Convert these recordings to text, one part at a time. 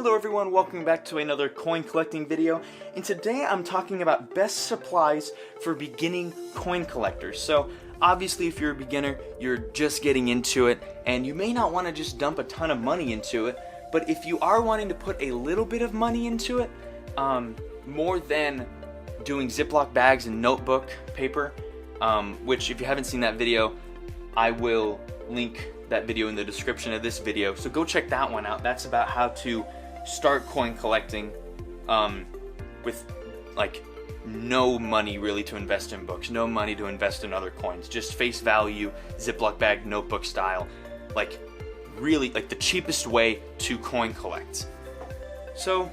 Hello everyone, welcome back to another coin collecting video, and today I'm talking about best supplies for beginning coin collectors. So obviously if you're a beginner, you're just getting into it, and you may not want to just dump a ton of money into it, but if you are wanting to put a little bit of money into it, more than doing Ziploc bags and notebook paper, which if you haven't seen that video, I will link that video in the description of this video, so go check that one out. That's about how to start coin collecting with like no money really to invest in books, no money to invest in other coins, just face value, Ziploc bag, notebook style, like really like the cheapest way to coin collect. So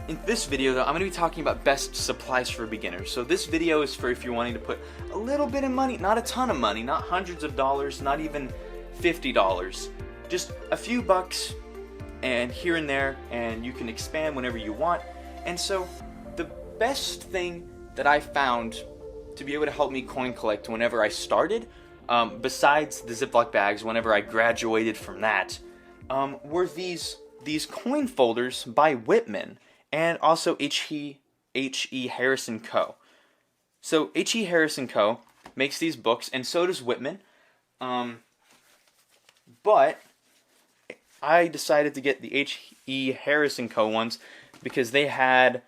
in this video though, I'm going to be talking about best supplies for beginners. So this video is for if you're wanting to put a little bit of money, not a ton of money, not hundreds of dollars, not even $50, just a few bucks and here and there, and you can expand whenever you want. And so the best thing that I found to be able to help me coin collect whenever I started, besides the Ziploc bags, whenever I graduated from that, were these coin folders by Whitman and also H.E. Harris & Co. So H.E. Harris & Co. makes these books, and so does Whitman. But I decided to get the H.E. Harris & Co. ones because they had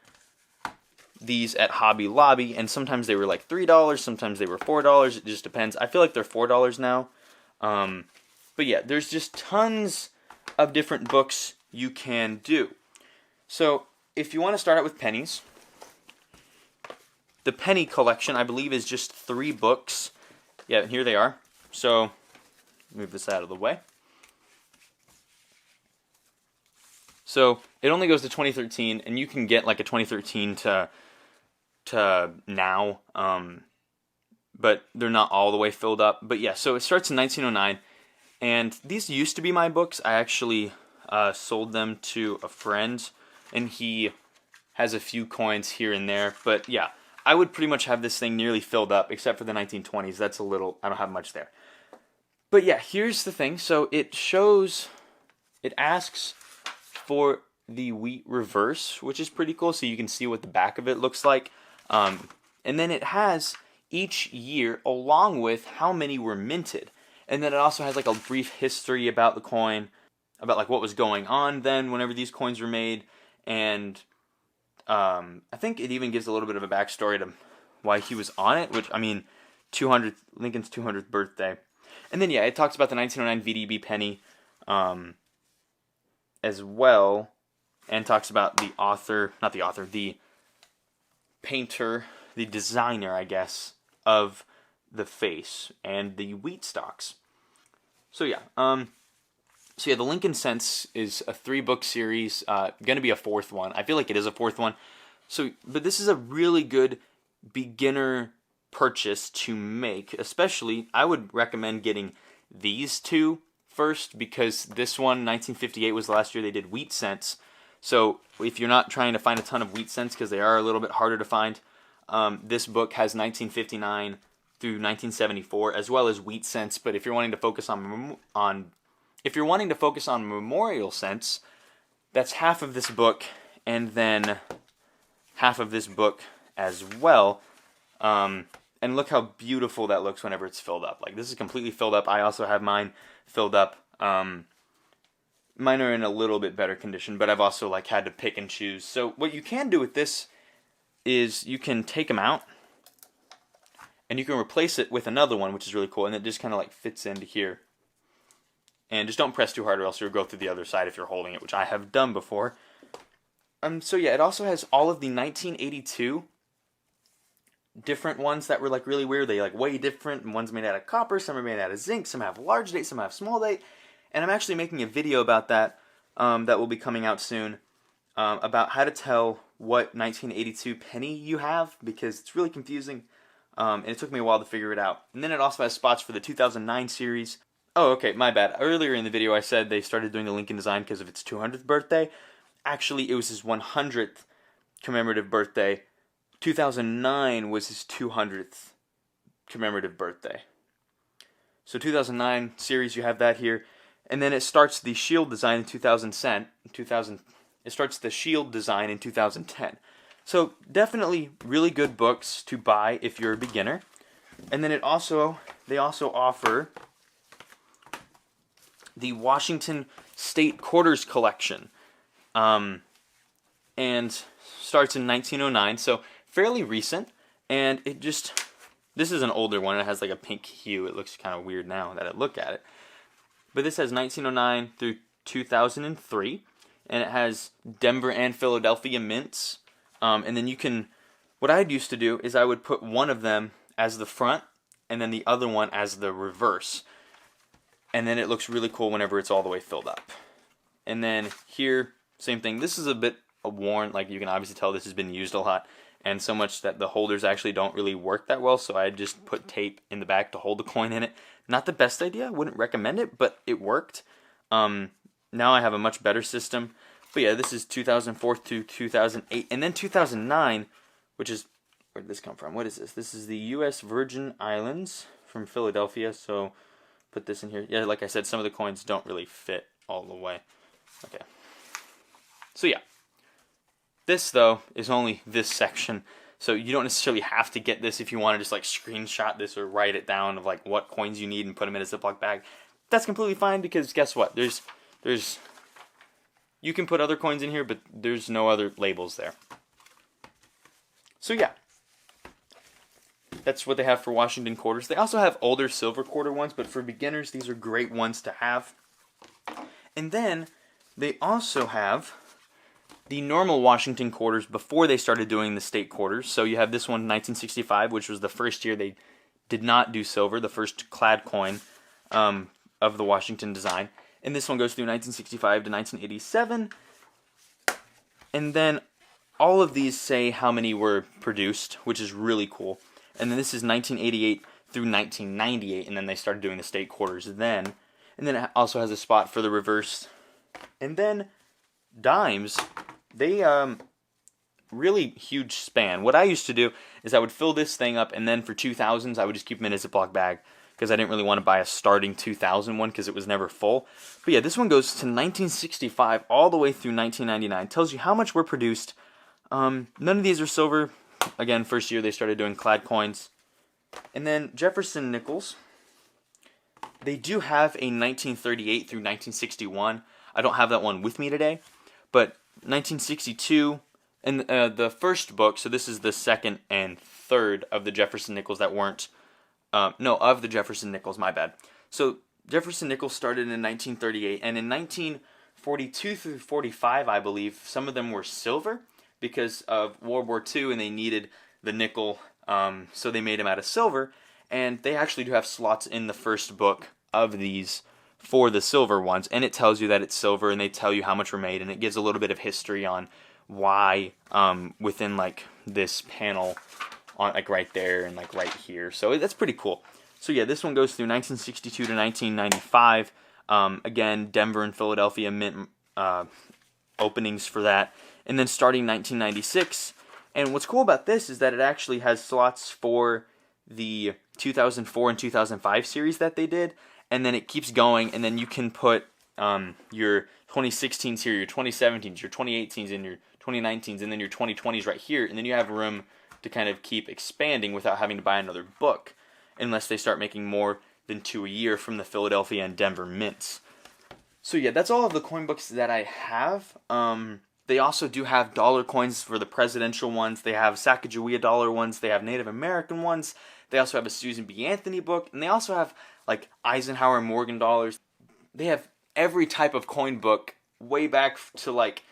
these at Hobby Lobby, and sometimes they were like $3, sometimes they were $4, it just depends. I feel like they're $4 now. But yeah, there's just tons of different books you can do. So if you want to start out with pennies, the penny collection I believe is just 3 books. Yeah, here they are. So move this out of the way. So it only goes to 2013, and you can get like a 2013 to now, but they're not all the way filled up. But yeah, so it starts in 1909, and these used to be my books. I actually sold them to a friend, and he has a few coins here and there. But yeah, I would pretty much have this thing nearly filled up, except for the 1920s. That's a little, I don't have much there. But yeah, here's the thing. So it asks for the wheat reverse, which is pretty cool, so you can see what the back of it looks like. And then it has each year along with how many were minted. And then it also has like a brief history about the coin, about like what was going on then whenever these coins were made. And I think it even gives a little bit of a backstory to why he was on it, which, I mean, Lincoln's 200th birthday. And then yeah, it talks about the 1909 VDB penny as well, and talks about the painter, the designer, I guess, of the face and the wheat stocks. So yeah, the Lincoln Cents is a 3-book series, gonna be a 4th one. I feel like it is a 4th one. So, but this is a really good beginner purchase to make. Especially, I would recommend getting these 2 first, because this one, 1958, was the last year they did wheat cents. So if you're not trying to find a ton of wheat cents, because they are a little bit harder to find, this book has 1959 through 1974 as well as wheat cents. But if you're wanting to focus on memorial cents, that's half of this book, and then half of this book as well. And look how beautiful that looks whenever it's filled up. Like, this is completely filled up. I also have mine filled up. Mine are in a little bit better condition, but I've also like had to pick and choose. So what you can do with this is you can take them out, and you can replace it with another one, which is really cool, and it just kind of like fits into here. And just don't press too hard, or else you'll go through the other side if you're holding it, which I have done before. So yeah, it also has all of the 1982 different ones that were like really weird. They like way different, and one's made out of copper, some are made out of zinc, some have large date, some have small date, and I'm actually making a video about that that will be coming out soon, about how to tell what 1982 penny you have, because it's really confusing, and it took me a while to figure it out. And then it also has spots for the 2009 series. Oh, okay, my bad. Earlier in the video I said they started doing the Lincoln design because of its 200th birthday. Actually, it was his 100th commemorative birthday. 2009 was his 200th commemorative birthday. So 2009 series, you have that here. And then it starts the shield design in 2010. It starts the shield design in 2010. So definitely really good books to buy if you're a beginner. And then they also offer the Washington State Quarters Collection, and starts in 1909, so fairly recent. And this is an older one. It has like a pink hue. It looks kind of weird now that I look at it. But this has 1909 through 2003, and it has Denver and Philadelphia mints. And then what I'd used to do is I would put one of them as the front, and then the other one as the reverse. And then it looks really cool whenever it's all the way filled up. And then here, same thing. This is a bit worn, like you can obviously tell this has been used a lot, and so much that the holders actually don't really work that well, so I just put tape in the back to hold the coin in it. Not the best idea, I wouldn't recommend it, but it worked. Now I have a much better system. But yeah, this is 2004 to 2008, and then 2009, which is, where did this come from? What is this? This is the U.S. Virgin Islands from Philadelphia, so put this in here. Yeah, like I said, some of the coins don't really fit all the way. Okay. So yeah. This, though, is only this section, so you don't necessarily have to get this if you want to just like screenshot this or write it down of like what coins you need and put them in a Ziploc bag. That's completely fine, because guess what? You can put other coins in here, but there's no other labels there. So yeah, that's what they have for Washington quarters. They also have older silver quarter ones, but for beginners, these are great ones to have. And then they also have the normal Washington quarters before they started doing the state quarters. So you have this one, 1965, which was the first year they did not do silver, the first Clad coin of the Washington design. And this one goes through 1965 to 1987. And then all of these say how many were produced, which is really cool. And then this is 1988 through 1998, and then they started doing the state quarters then. And then it also has a spot for the reverse. And then dimes, they really huge span. What I used to do is I would fill this thing up, and then for 2000s I would just keep them in a Ziploc bag, because I didn't really want to buy a starting 2000 one because it was never full. But yeah, this one goes to 1965 all the way through 1999. It tells you how much were produced. None of these are silver. Again, first year they started doing Clad coins. And then Jefferson nickels. They do have a 1938 through 1961. I don't have that one with me today. But 1962, and the first book, so this is the second and third of the Jefferson nickels that weren't, of the Jefferson nickels, my bad. So Jefferson nickels started in 1938, and in 1942 through 45, I believe, some of them were silver because of World War II, and they needed the nickel, so they made them out of silver. And they actually do have slots in the first book of these for the silver ones, and it tells you that it's silver, and they tell you how much were made, and it gives a little bit of history on why within like this panel, on like right there and like right here. So that's pretty cool. So yeah, this one goes through 1962 to 1995. Again, Denver and Philadelphia mint openings for that, and then starting 1996. And what's cool about this is that it actually has slots for the 2004 and 2005 series that they did, and then it keeps going, and then you can put your 2016s here, your 2017s, your 2018s, and your 2019s, and then your 2020s right here, and then you have room to kind of keep expanding without having to buy another book, unless they start making more than 2 a year from the Philadelphia and Denver mints. So yeah, that's all of the coin books that I have. They also do have dollar coins for the presidential ones. They have Sacagawea dollar ones. They have Native American ones. They also have a Susan B. Anthony book. And they also have like Eisenhower and Morgan dollars. They have every type of coin book way back to like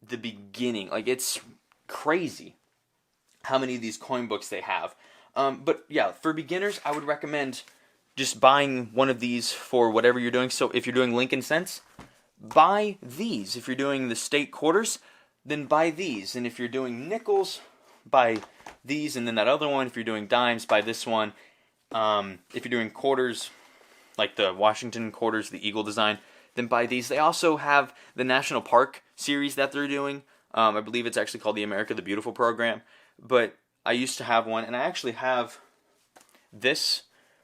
the beginning. Like, it's crazy how many of these coin books they have. But yeah, for beginners, I would recommend just buying one of these for whatever you're doing. So if you're doing Lincoln cents, buy these. If you're doing the state quarters, then buy these. And if you're doing nickels, buy these. And then that other one, if you're doing dimes, buy this one. If you're doing quarters, like the Washington quarters, the Eagle design, then buy these. They also have the National Park series that they're doing. I believe it's actually called the America the Beautiful program. But I used to have one, and I actually have this,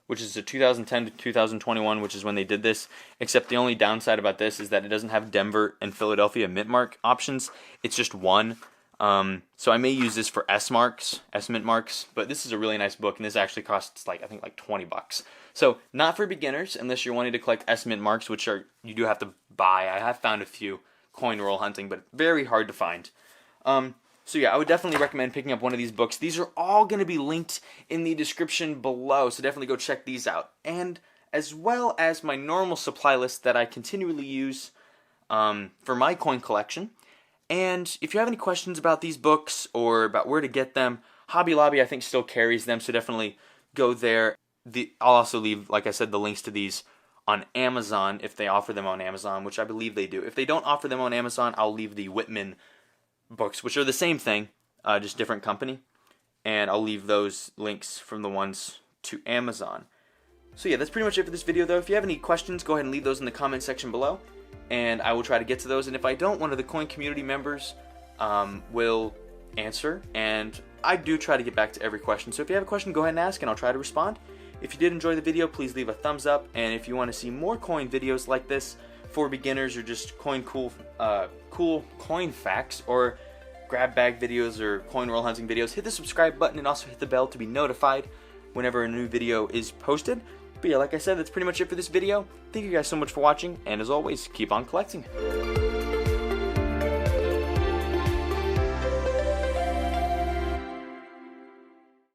which is a 2010 to 2021, which is when they did this. Except the only downside about this is that it doesn't have Denver and Philadelphia mint mark options. It's just one. So I may use this for S mint marks, but this is a really nice book, and this actually costs I think like $20. So not for beginners unless you're wanting to collect S mint marks, which you do have to buy. I have found a few coin roll hunting, but very hard to find. So yeah, I would definitely recommend picking up one of these books. These are all going to be linked in the description below, so definitely go check these out. And as well as my normal supply list that I continually use for my coin collection. And if you have any questions about these books or about where to get them, Hobby Lobby I think still carries them, so definitely go there. I'll also leave, like I said, the links to these on Amazon if they offer them on Amazon, which I believe they do. If they don't offer them on Amazon, I'll leave the Whitman books, which are the same thing, just different company. And I'll leave those links from the ones to Amazon. So yeah, that's pretty much it for this video though. If you have any questions, go ahead and leave those in the comment section below, and I will try to get to those. And if I don't, one of the coin community members will answer, and I do try to get back to every question. So if you have a question, go ahead and ask, and I'll try to respond. If you did enjoy the video, please leave a thumbs up, and if you want to see more coin videos like this for beginners, or just cool coin facts, or grab bag videos, or coin roll hunting videos, hit the subscribe button and also hit the bell to be notified whenever a new video is posted. But yeah, like I said, that's pretty much it for this video. Thank you guys so much for watching, and as always, keep on collecting.